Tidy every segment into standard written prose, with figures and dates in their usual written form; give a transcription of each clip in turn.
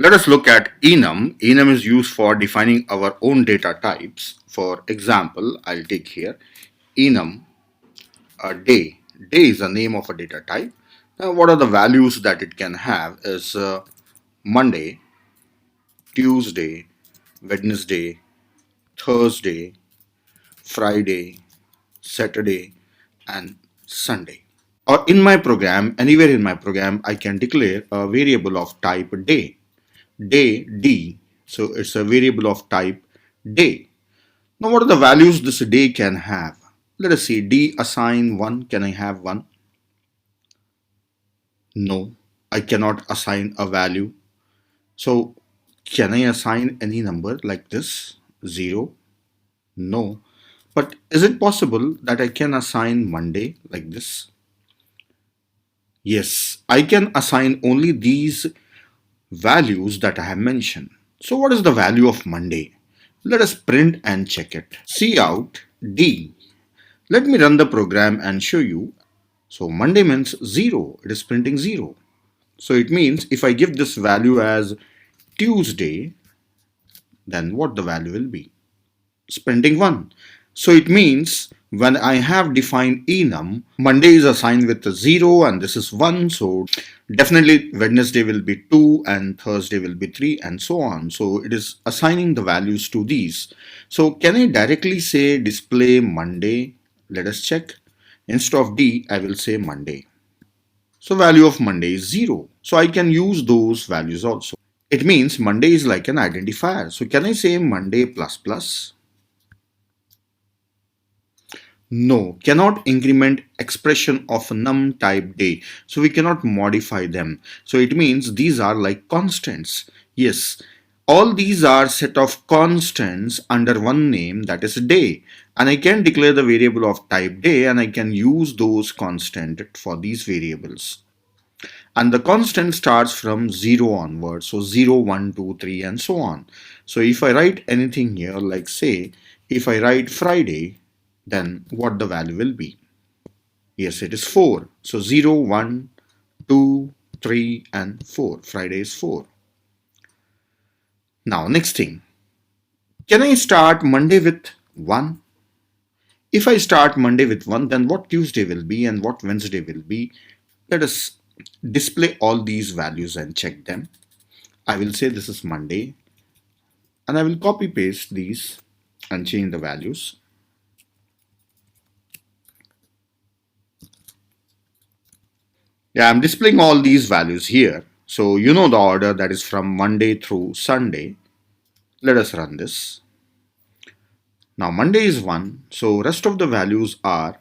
Let us look at enum. Enum is used for defining our own data types. For example, I'll take here enum a day. Day is the name of a data type. Now, what are the values that it can have is Monday, Tuesday, Wednesday, Thursday, Friday, Saturday, and Sunday. Or in my program, anywhere in my program, I can declare a variable of type day. Day D. So it's a variable of type day. Now, what are the values this day can have? Let us see. D assign 1. Can I have 1? No, I cannot assign a value. So, can I assign any number like this? 0? No. But is it possible that I can assign Monday like this? Yes, I can assign only these values that I have mentioned. So, what is the value of Monday? Let us print and check it. Cout D. Let me run the program and show you. So Monday means 0. It is printing 0. So it means if I give this value as Tuesday, then what the value will be? It's printing 1. So it means when I have defined enum, Monday is assigned with a 0 and this is 1. So definitely Wednesday will be 2 and Thursday will be 3 and so on. So it is assigning the values to these. So can I directly say display Monday? Let us check. Instead of D, I will say Monday. So value of Monday is 0. So I can use those values also. It means Monday is like an identifier. So can I say Monday plus plus? No, cannot increment expression of num type day. So we cannot modify them. So it means these are like constants. Yes, all these are set of constants under one name, that is day. And I can declare the variable of type day and I can use those constant for these variables. And the constant starts from 0 onwards. So 0, 1, 2, 3 and so on. So if I write anything here, like say, if I write Friday, then what the value will be? Yes, it is 4. So 0, 1, 2, 3 and 4. Friday is 4. Now next thing, can I start Monday with 1? If I start Monday with 1, then what Tuesday will be and what Wednesday will be? Let us display all these values and check them. I will say this is Monday and I will copy paste these and change the values. Yeah, I'm displaying all these values here. So you know the order, that is from Monday through Sunday. Let us run this. Now Monday is 1, so rest of the values are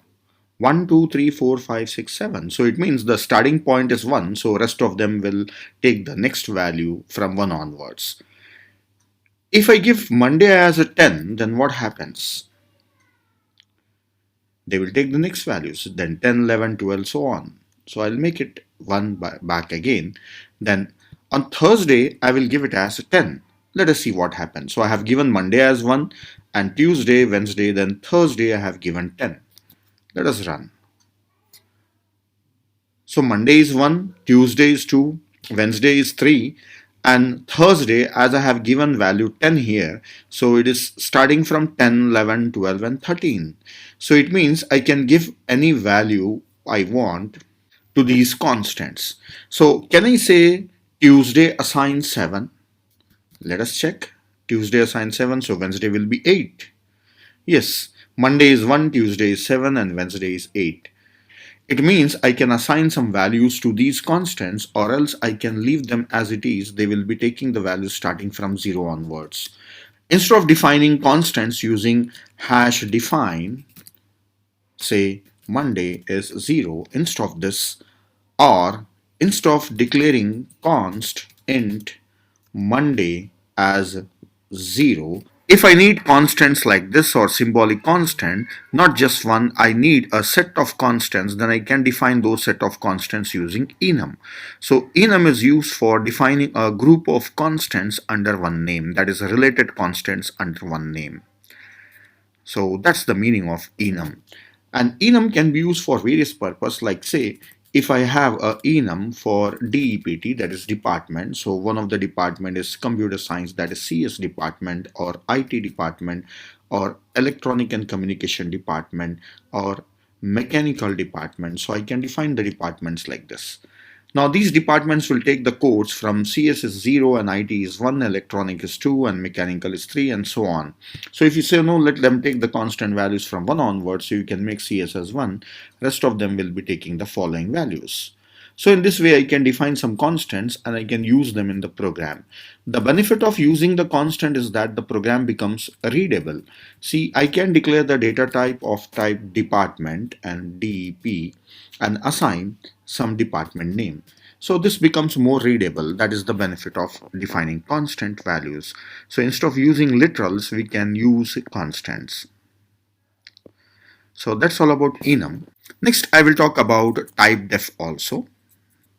1, 2, 3, 4, 5, 6, 7. So it means the starting point is 1, so rest of them will take the next value from 1 onwards. If I give Monday as a 10, then what happens? They will take the next values, then 10, 11, 12, so on. So I'll make it 1 back again. Then on Thursday, I will give it as a 10. Let us see what happens. So I have given Monday as 1 and Tuesday, Wednesday, then Thursday I have given 10. Let us run. So Monday is 1, Tuesday is 2, Wednesday is 3 and Thursday, as I have given value 10 here, so it is starting from 10, 11, 12 and 13. So it means I can give any value I want to these constants. So can I say Tuesday assign 7? Let us check. Tuesday assign 7, so Wednesday will be 8. Yes, Monday is 1, Tuesday is 7 and Wednesday is 8. It means I can assign some values to these constants or else I can leave them as it is. They will be taking the values starting from 0 onwards. Instead of defining constants using hash define, say Monday is 0, instead of this, or instead of declaring const int Monday as 0, if I need constants like this or symbolic constant, not just one, I need a set of constants, then I can define those set of constants using enum. So enum is used for defining a group of constants under one name, that is related constants under one name. So that's the meaning of enum. And enum can be used for various purposes, like say if I have a enum for DEPT, that is department, so one of the department is computer science, that is CS department, or IT department, or electronic and communication department, or mechanical department. So I can define the departments like this. Now these departments will take the codes from CS is 0 and IT is 1, electronic is 2 and mechanical is 3 and so on. So if you say no, let them take the constant values from 1 onwards, so you can make CS as 1, rest of them will be taking the following values. So in this way I can define some constants and I can use them in the program. The benefit of using the constant is that the program becomes readable. See, I can declare the data type of type department and DEP and assign some department name. So this becomes more readable. That is the benefit of defining constant values. So instead of using literals, we can use constants. So that's all about enum. Next, I will talk about typedef also.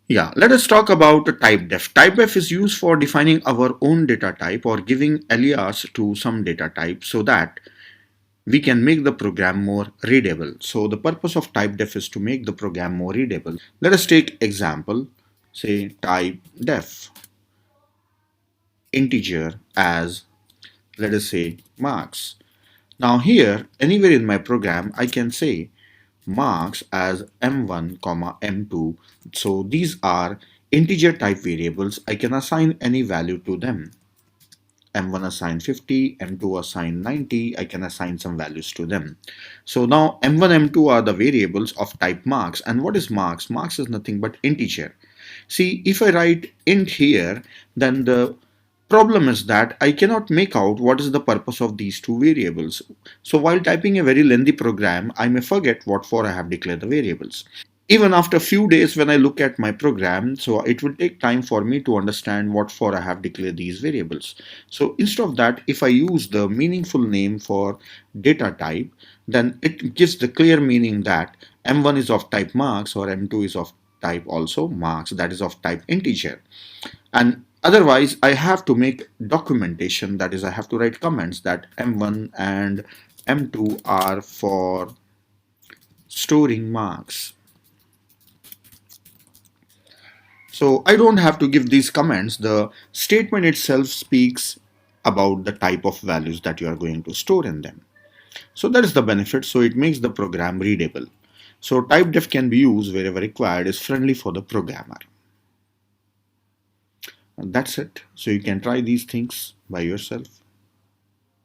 Yeah, let us talk about typedef. Typedef is used for defining our own data type or giving alias to some data type so that we can make the program more readable. So the purpose of typedef is to make the program more readable. Let us take example, say typedef integer as, let us say, marks. Now here, anywhere in my program, I can say marks as m1 comma m2. So these are integer type variables. I can assign any value to them. M1 assign 50, M2 assign 90, I can assign some values to them. So now M1, M2 are the variables of type marks. And what is marks? Marks is nothing but integer. See, if I write int here, then the problem is that I cannot make out what is the purpose of these two variables. So while typing a very lengthy program, I may forget what for I have declared the variables. Even after a few days when I look at my program, so it will take time for me to understand what for I have declared these variables. So instead of that, if I use the meaningful name for data type, then it gives the clear meaning that M1 is of type marks or M2 is of type also marks, that is of type integer. And otherwise, I have to make documentation, that is I have to write comments that M1 and M2 are for storing marks. So I don't have to give these comments. The statement itself speaks about the type of values that you are going to store in them. So that is the benefit. So it makes the program readable. So typedef can be used wherever required, is friendly for the programmer. And that's it. So you can try these things by yourself.